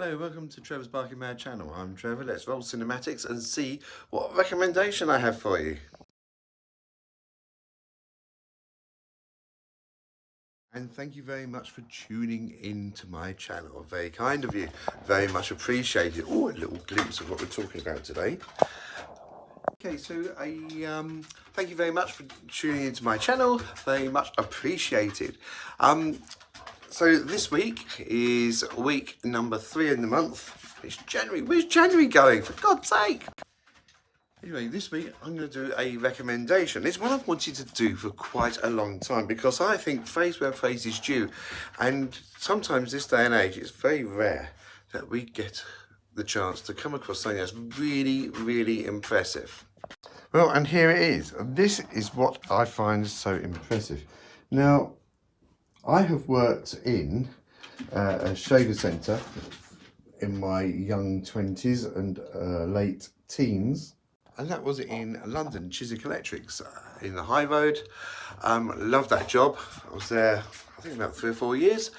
Hello, welcome to Trevor's Barking Mad channel. I'm Trevor. Let's roll cinematics and see what recommendation I have for you. And thank you very much for tuning in to my channel. Very kind of you. Very much appreciated. Oh, a little glimpse of what we're talking about today. Okay, so thank you very much for tuning into my channel. Very much appreciated. So this week is week number 3 in the month. It's January. Where's January going? For God's sake! Anyway, this week I'm going to do a recommendation. It's one I've wanted to do for quite a long time because I think praise where praise is due. And sometimes this day and age, it's very rare that we get the chance to come across something that's really, really impressive. Well, and here it is. This is what I find so impressive. Now, I have worked in a shaver centre in my young 20s and late teens. And that was in London, Chiswick Electrics, in the High Road. Loved that job. I was there, I think, about 3 or 4 years.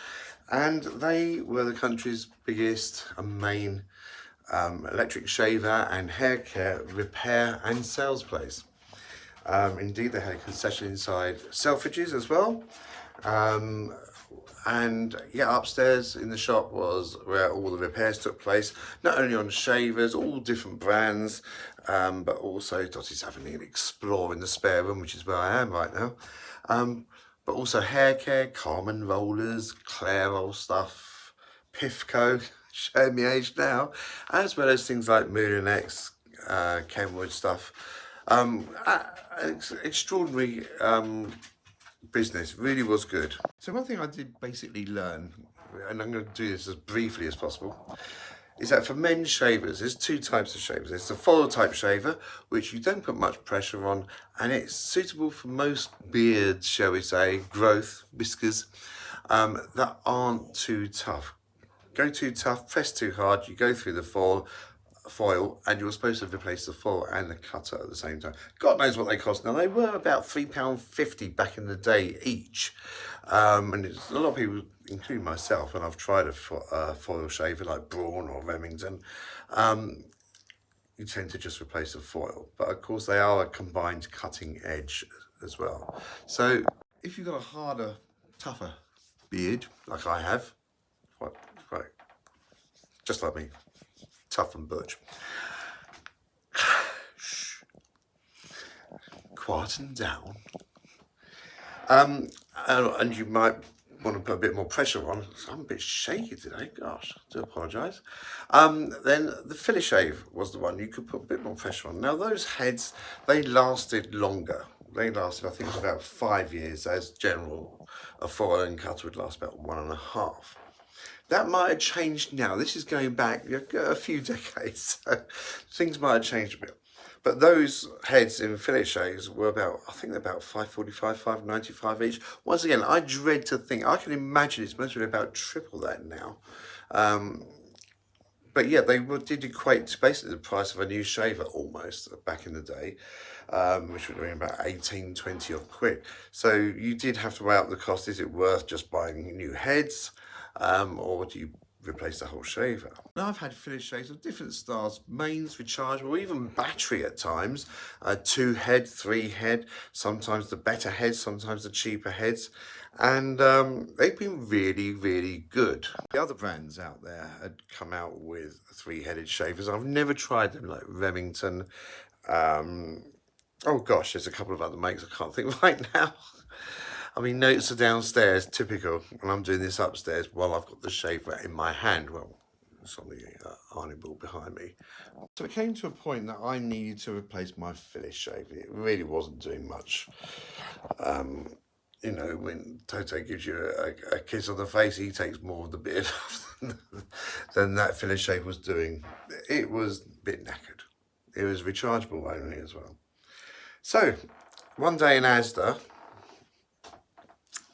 And they were the country's biggest and main electric shaver and hair care repair and sales place. Indeed, they had a concession inside Selfridges as well. And yeah, upstairs in the shop was where all the repairs took place, not only on shavers, all different brands, but also Dottie's having an explore in the spare room, which is where I am right now. But also hair care, Carmen rollers, Clairol stuff, Pifco, showing me age now, as well as things like Murinex, Kenwood stuff. Extraordinary business, really was good. So one thing I did basically learn, and I'm going to do this as briefly as possible, is that for men's shavers, there's 2 types of shavers. There's the foil type shaver, which you don't put much pressure on, and it's suitable for most beards, shall we say, growth, whiskers, that aren't too tough. Go too tough, press too hard, you go through the foil, and you're supposed to replace the foil and the cutter at the same time. God knows what they cost now. They were about £3.50 back in the day each, and a lot of people, including myself, when I've tried a foil shaver like Braun or Remington, you tend to just replace the foil. But of course they are a combined cutting edge as well. So if you've got a harder, tougher beard like I have, quite just like me, tough and butch. Quieten down. And you might want to put a bit more pressure on. I'm a bit shaky today, gosh, I do apologise. Then the filler shave was the one you could put a bit more pressure on. Now those heads, they lasted longer. They lasted, I think it was about 5 years, as general. A foil and cutter would last about 1.5. That might have changed now. This is going back a few decades, so things might have changed a bit. But those heads in fillet shaves were about, I think they're about £5.45, £5.95 each. Once again, I dread to think, I can imagine it's must be about triple that now. But yeah, they did equate to basically the price of a new shaver almost back in the day, which would have been about 18, 20 odd quid. So you did have to weigh up the cost. Is it worth just buying new heads, or do you replace the whole shaver? Now I've had filler shaves of different styles, mains, rechargeable, even battery at times, 2 head, 3 head, sometimes the better heads, sometimes the cheaper heads. And they've been really, really good. The other brands out there had come out with 3-headed shavers. I've never tried them, like Remington. Oh gosh, there's a couple of other makes I can't think right now. I mean, notes are downstairs, typical, and I'm doing this upstairs while I've got the shaver in my hand. Well, it's on the ironing board behind me. So it came to a point that I needed to replace my filler shaver. It really wasn't doing much. You know, when Toto gives you a kiss on the face, he takes more of the beard off than that filler shave was doing. It was a bit knackered. It was rechargeable only as well. So, one day in Asda,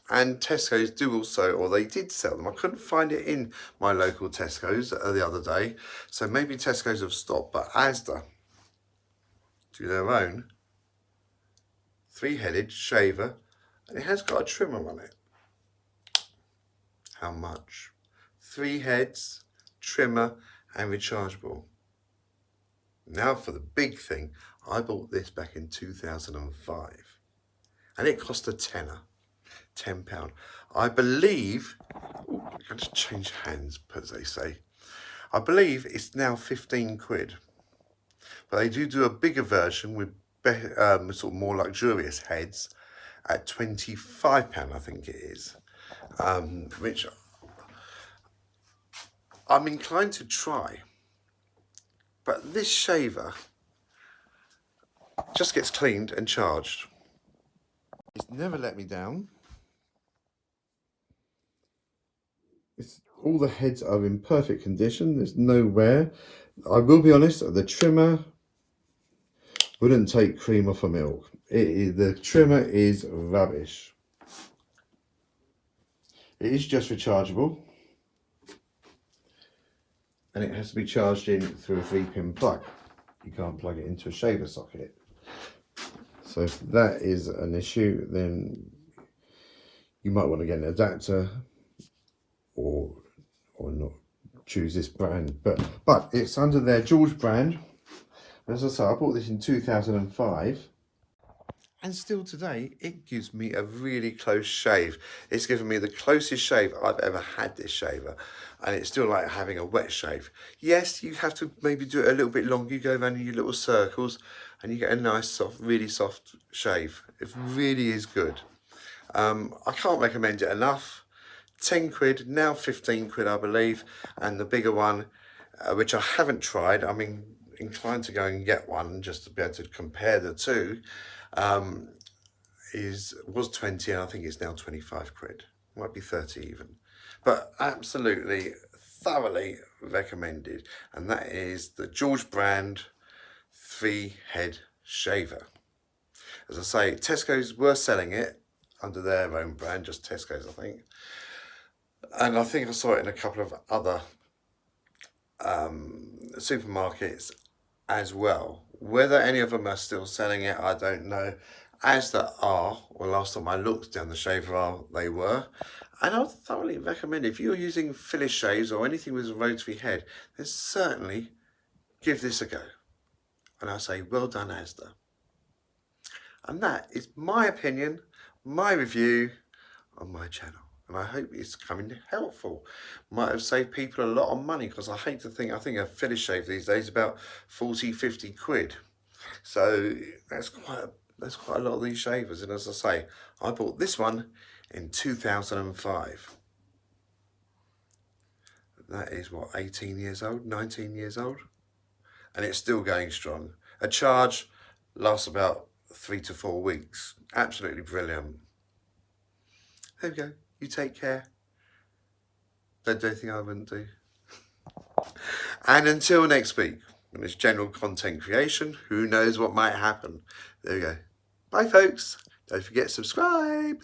and Tesco's do also, or they did sell them. I couldn't find it in my local Tesco's the other day, so maybe Tesco's have stopped, but Asda do their own 3-headed shaver, and it has got a trimmer on it. How much? 3 heads, trimmer and rechargeable. Now for the big thing, I bought this back in 2005 and it cost a tenner, £10. I believe, I'm going to change hands, as they say. I believe it's now 15 quid. But they do a bigger version with sort of more luxurious heads at £25, I think it is, which I'm inclined to try. But this shaver just gets cleaned and charged. It's never let me down. All the heads are in perfect condition. There's no wear. I will be honest, the trimmer wouldn't take cream off of milk. The trimmer is rubbish. It is just rechargeable. And it has to be charged in through a 3-pin plug. You can't plug it into a shaver socket. So if that is an issue, then you might want to get an adapter or not choose this brand. But it's under their George brand. As I say, I bought this in 2005. And still today, it gives me a really close shave. It's given me the closest shave I've ever had this shaver. And it's still like having a wet shave. Yes, you have to maybe do it a little bit longer. You go around in your little circles and you get a nice, soft, really soft shave. It really is good. I can't recommend it enough. 10 quid, now 15 quid, I believe. And the bigger one, which I haven't tried, I'm inclined to go and get one just to be able to compare the two. Was 20 and I think it's now 25 quid. Might be 30 even. But absolutely, thoroughly recommended. And that is the George brand 3-head shaver. As I say, Tesco's were selling it under their own brand, just Tesco's I think. And I think I saw it in a couple of other supermarkets as well. Whether any of them are still selling it, I don't know. Asda are, well, last time I looked down the shaver aisle, they were. And I would thoroughly recommend, if you're using Philips shaves or anything with a rotary head, then certainly give this a go. And I say, well done, Asda. And that is my opinion, my review on my channel. And I hope it's coming helpful. Might have saved people a lot of money, because I think a Philips shave these days is about 40, 50 quid. So that's quite a lot of these shavers. And as I say, I bought this one in 2005. That is what, 18 years old, 19 years old? And it's still going strong. A charge lasts about 3 to 4 weeks. Absolutely brilliant. There we go. You take care. Don't do anything I wouldn't do. And until next week, when it's general content creation, who knows what might happen. There we go. Bye, folks. Don't forget to subscribe.